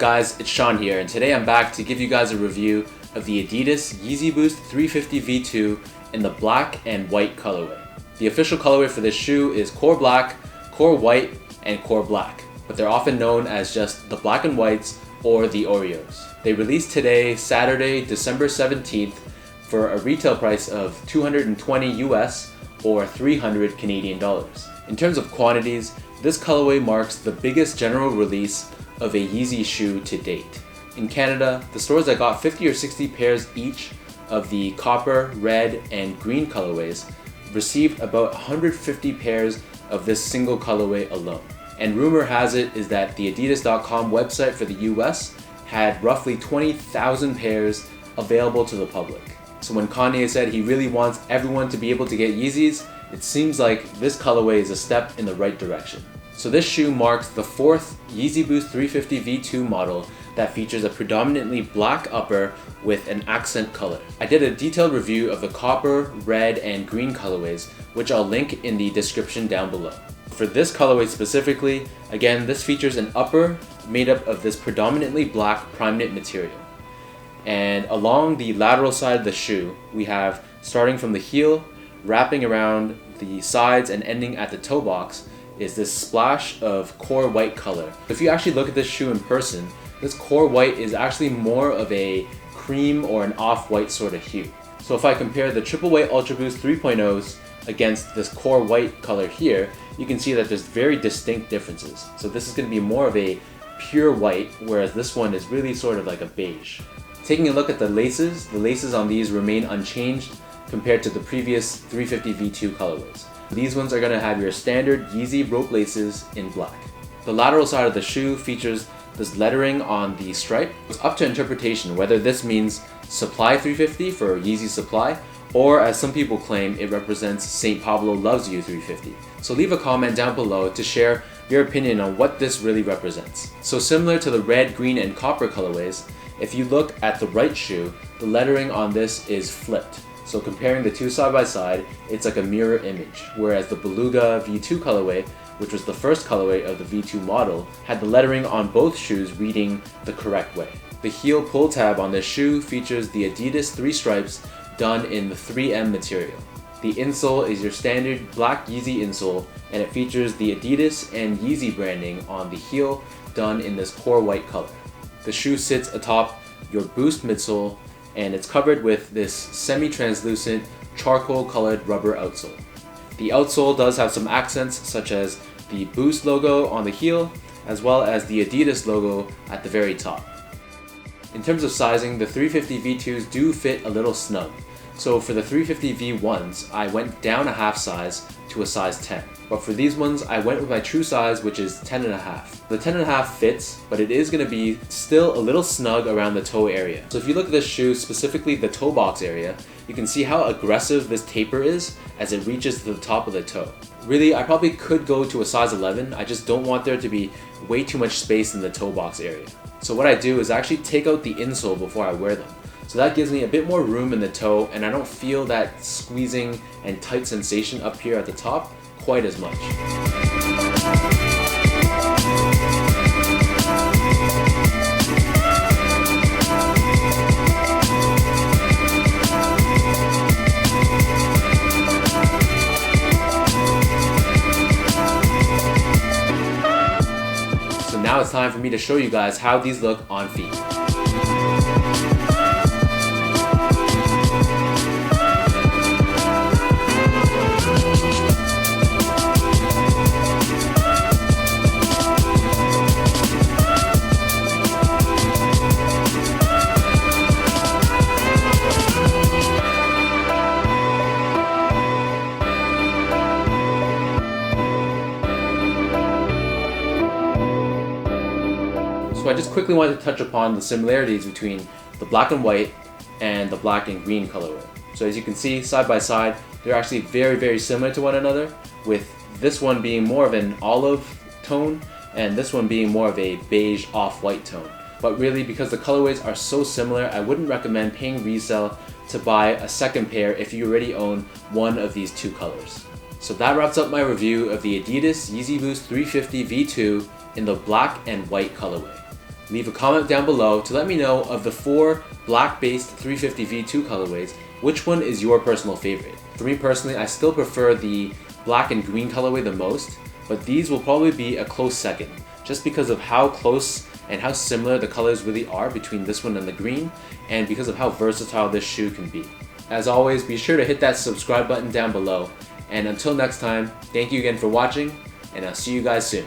guys, it's Sean here, and today I'm back to give you guys a review of the Adidas Yeezy Boost 350 V2 in the black and white colorway. The official colorway for this shoe is core black, core white, and core black, but they're often known as just the black and whites or the Oreos. They released today, Saturday, December 17th, for a retail price of $220 US or 300 Canadian dollars. In terms of quantities, this colorway marks the biggest general release of a Yeezy shoe to date. In Canada, the stores that got 50 or 60 pairs each of the copper, red, and green colorways received about 150 pairs of this single colorway alone. And rumor has it is that the Adidas.com website for the US had roughly 20,000 pairs available to the public. So when Kanye said he really wants everyone to be able to get Yeezys, it seems like this colorway is a step in the right direction. So this shoe marks the fourth Yeezy Boost 350 V2 model that features a predominantly black upper with an accent color. I did a detailed review of the copper, red, and green colorways, which I'll link in the description down below. For this colorway specifically, again, this features an upper made up of this predominantly black prime knit material. And along the lateral side of the shoe, we have, starting from the heel, wrapping around the sides and ending at the toe box, is this splash of core white color. If you actually look at this shoe in person, this core white is actually more of a cream or an off-white sort of hue. So if I compare the Triple White Ultra Boost 3.0s against this core white color here, you can see that there's very distinct differences. So this is going to be more of a pure white, whereas this one is really sort of like a beige. Taking a look at the laces on these remain unchanged compared to the previous 350 V2 colorways. These ones are going to have your standard Yeezy rope laces in black. The lateral side of the shoe features this lettering on the stripe. It's up to interpretation whether this means Supply 350 for Yeezy Supply, or as some people claim, it represents St. Pablo Loves You 350. So leave a comment down below to share your opinion on what this really represents. So similar to the red, green, and copper colorways, if you look at the right shoe, the lettering on this is flipped. So comparing the two side by side, it's like a mirror image, whereas the Beluga V2 colorway, which was the first colorway of the V2 model, had the lettering on both shoes reading the correct way. The heel pull tab on this shoe features the Adidas 3 stripes done in the 3M material. The insole is your standard black Yeezy insole, and it features the Adidas and Yeezy branding on the heel done in this core white color. The shoe sits atop your Boost midsole, and it's covered with this semi-translucent charcoal colored rubber outsole. The outsole does have some accents such as the Boost logo on the heel as well as the Adidas logo at the very top. In terms of sizing, the 350 V2s do fit a little snug. So for the 350 V1s, I went down a half size to a size 10. But for these ones, I went with my true size, which is 10.5. The 10.5 fits, but it is going to be still a little snug around the toe area. So if you look at this shoe, specifically the toe box area, you can see how aggressive this taper is as it reaches to the top of the toe. Really, I probably could go to a size 11, I just don't want there to be way too much space in the toe box area. So what I do is actually take out the insole before I wear them. So that gives me a bit more room in the toe, and I don't feel that squeezing and tight sensation up here at the top quite as much. So now it's time for me to show you guys how these look on feet. So I just quickly wanted to touch upon the similarities between the black and white and the black and green colorway. So as you can see, side by side, they're actually very, very similar to one another, with this one being more of an olive tone and this one being more of a beige off-white tone. But really, because the colorways are so similar, I wouldn't recommend paying resale to buy a second pair if you already own one of these two colors. So that wraps up my review of the Adidas Yeezy Boost 350 V2 in the black and white colorway. Leave a comment down below to let me know of the 4 black-based 350 V2 colorways, which one is your personal favorite. For me personally, I still prefer the black and green colorway the most, but these will probably be a close second, just because of how close and how similar the colors really are between this one and the green, and because of how versatile this shoe can be. As always, be sure to hit that subscribe button down below, and until next time, thank you again for watching, and I'll see you guys soon.